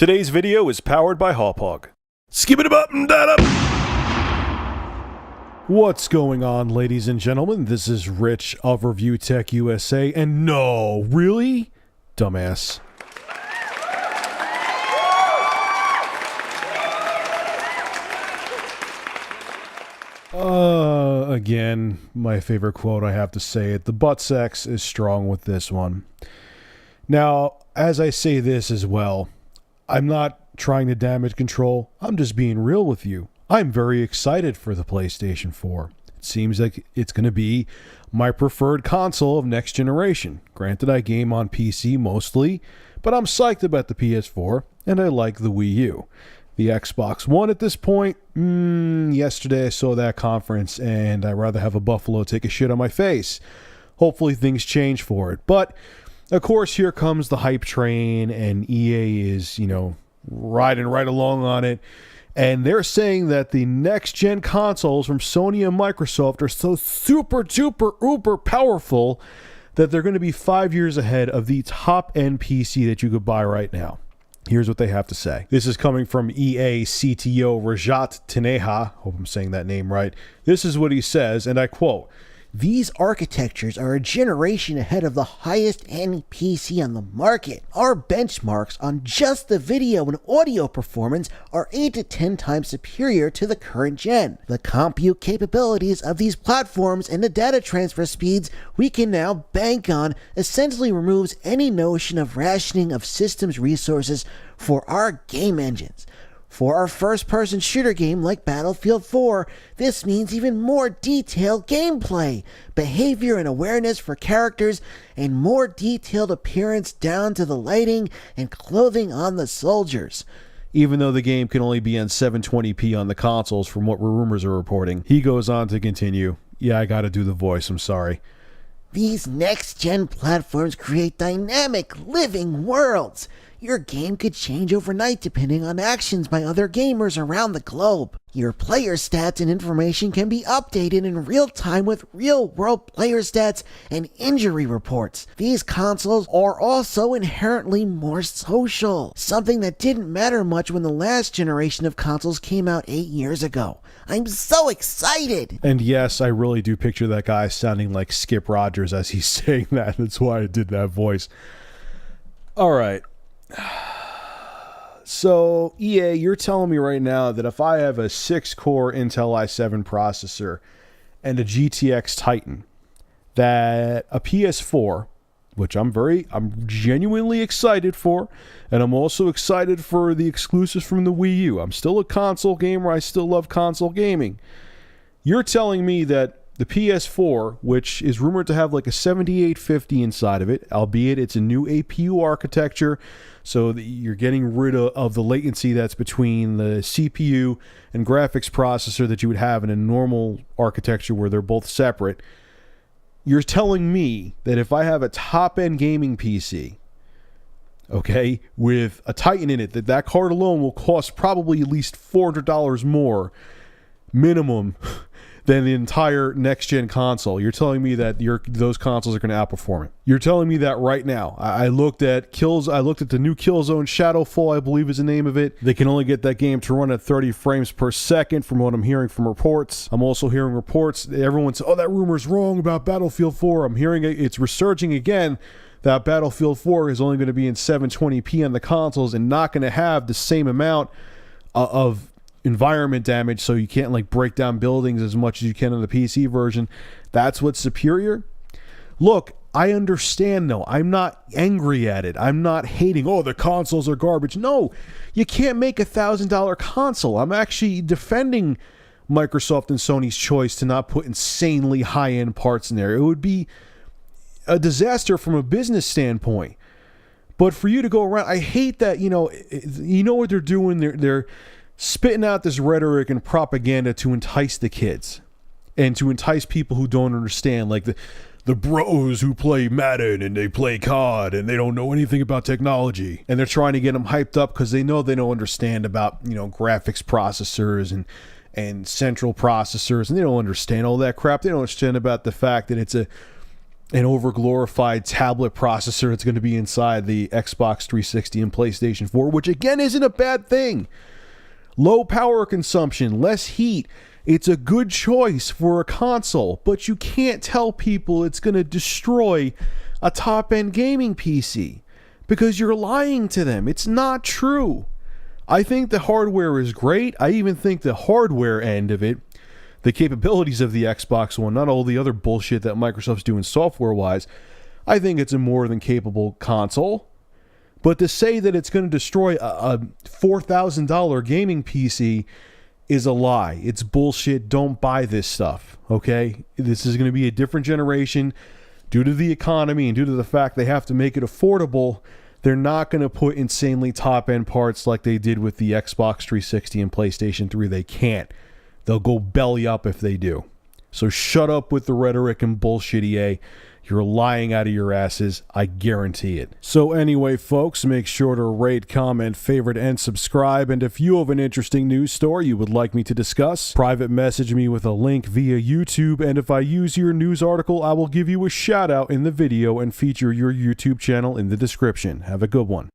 Today's video is powered by Hawpog. Skip it up and that up. What's going on, ladies and gentlemen? This is Rich of Review Tech USA, and no, really? Dumbass. Again, my favorite quote, I have to say it. The butt sex is strong with this one. Now, as I say this as well, I'm not trying to damage control. I'm just being real with you. I'm very excited for the PlayStation 4. It seems like it's going to be my preferred console of next generation. Granted, I game on PC mostly, but I'm psyched about the PS4, and I like the Wii U. The Xbox One at this point, yesterday I saw that conference, and I'd rather have a buffalo take a shit on my face. Hopefully things change for it. But, of course, here comes the hype train, and EA is, riding right along on it. And they're saying that the next-gen consoles from Sony and Microsoft are so super, duper, uber powerful that they're going to be 5 years ahead of the top-end PC that you could buy right now. Here's what they have to say. This is coming from EA CTO Rajat Taneja. Hope I'm saying that name right. This is what he says, and I quote, "These architectures are a generation ahead of the highest-end PC on the market. Our benchmarks on just the video and audio performance are 8 to 10 times superior to the current gen. The compute capabilities of these platforms and the data transfer speeds we can now bank on essentially removes any notion of rationing of systems resources for our game engines. For our first-person shooter game like Battlefield 4, this means even more detailed gameplay, behavior and awareness for characters, and more detailed appearance down to the lighting and clothing on the soldiers." Even though the game can only be on 720p on the consoles from what rumors are reporting. He goes on to continue. Yeah, I gotta do the voice, I'm sorry. "These next-gen platforms create dynamic, living worlds. Your game could change overnight depending on actions by other gamers around the globe. Your player stats and information can be updated in real time with real-world player stats and injury reports. These consoles are also inherently more social, something that didn't matter much when the last generation of consoles came out 8 years ago. I'm so excited!" And yes, I really do picture that guy sounding like Skip Rogers as he's saying that. That's why I did that voice. All right. So, EA, you're telling me right now that if I have a 6-core Intel i7 processor and a GTX Titan, that a PS4, which I'm genuinely excited for, and I'm also excited for the exclusives from the Wii U. I'm still a console gamer. I still love console gaming. You're telling me that the PS4, which is rumored to have like a 7850 inside of it, albeit it's a new APU architecture, so that you're getting rid of the latency that's between the CPU and graphics processor that you would have in a normal architecture where they're both separate. You're telling me that if I have a top-end gaming PC, okay, with a Titan in it, that card alone will cost probably at least $400 more minimum than the entire next-gen console. You're telling me that those consoles are going to outperform it. You're telling me that right now. I looked at the new Killzone Shadowfall, I believe is the name of it. They can only get that game to run at 30 frames per second from what I'm hearing from reports. I'm also hearing reports. Everyone's, that rumor's wrong about Battlefield 4. I'm hearing it's resurging again that Battlefield 4 is only going to be in 720p on the consoles and not going to have the same amount of environment damage, so you can't break down buildings as much as you can on the PC version. That's what's superior. Look, I understand though. I'm not angry at it. I'm not hating, the consoles are garbage. No, you can't make $1,000 console. I'm actually defending Microsoft and Sony's choice to not put insanely high-end parts in there. It would be a disaster from a business standpoint. But for you to go around, I hate that, you know what they're doing? They're spitting out this rhetoric and propaganda to entice the kids and to entice people who don't understand, like the bros who play Madden and they play COD and they don't know anything about technology, and they're trying to get them hyped up because they know they don't understand about graphics processors and central processors, and they don't understand all that crap. They don't understand about the fact that it's an overglorified tablet processor that's going to be inside the Xbox 360 and PlayStation 4, which again isn't a bad thing. Low power consumption, less heat. It's a good choice for a console, but you can't tell people it's going to destroy a top-end gaming PC because you're lying to them. It's not true. I think the hardware is great. I even think the hardware end of it, the capabilities of the Xbox One, not all the other bullshit that Microsoft's doing software-wise, I think it's a more than capable console. But to say that it's going to destroy a $4,000 gaming PC is a lie. It's bullshit. Don't buy this stuff, okay? This is going to be a different generation. Due to the economy and due to the fact they have to make it affordable, they're not going to put insanely top-end parts like they did with the Xbox 360 and PlayStation 3. They can't. They'll go belly up if they do. So shut up with the rhetoric and bullshit, EA. You're lying out of your asses. I guarantee it. So anyway, folks, make sure to rate, comment, favorite, and subscribe. And if you have an interesting news story you would like me to discuss, private message me with a link via YouTube. And if I use your news article, I will give you a shout out in the video and feature your YouTube channel in the description. Have a good one.